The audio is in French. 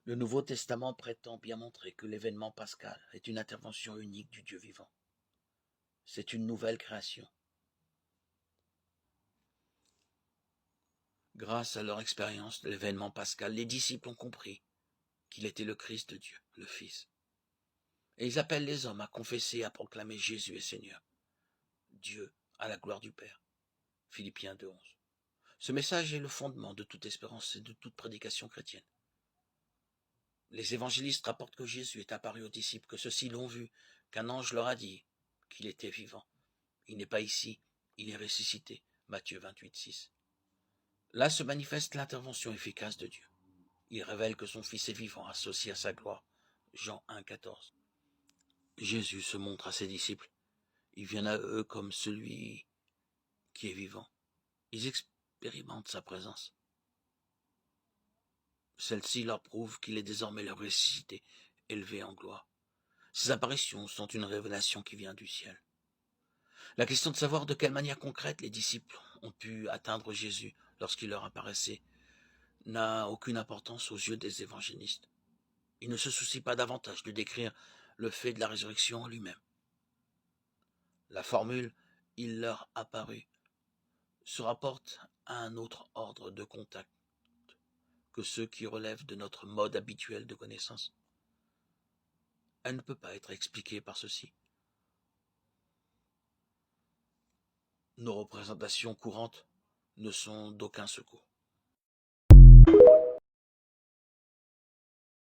Le Nouveau Testament prétend bien montrer que l'événement pascal est une intervention unique du Dieu vivant. C'est une nouvelle création. Grâce à leur expérience de l'événement pascal, les disciples ont compris qu'il était le Christ de Dieu, le Fils. Et ils appellent les hommes à confesser et à proclamer Jésus est Seigneur. Dieu à la gloire du Père. Philippiens 2:11. Ce message est le fondement de toute espérance et de toute prédication chrétienne. Les évangélistes rapportent que Jésus est apparu aux disciples, que ceux-ci l'ont vu, qu'un ange leur a dit qu'il était vivant. Il n'est pas ici, il est ressuscité. Matthieu 28:6. Là se manifeste l'intervention efficace de Dieu. Il révèle que son Fils est vivant, associé à sa gloire. Jean 1:14. Jésus se montre à ses disciples. Il vient à eux comme celui qui est vivant. Ils expérimentent sa présence. Celle-ci leur prouve qu'il est désormais le ressuscité, élevé en gloire. Ces apparitions sont une révélation qui vient du ciel. La question de savoir de quelle manière concrète les disciples ont pu atteindre Jésus lorsqu'il leur apparaissait n'a aucune importance aux yeux des évangélistes. Ils ne se soucient pas davantage de décrire le fait de la résurrection en lui-même. La formule « il leur apparut » se rapporte à un autre ordre de contact que ceux qui relèvent de notre mode habituel de connaissance. Elle ne peut pas être expliquée par ceci. Nos représentations courantes ne sont d'aucun secours.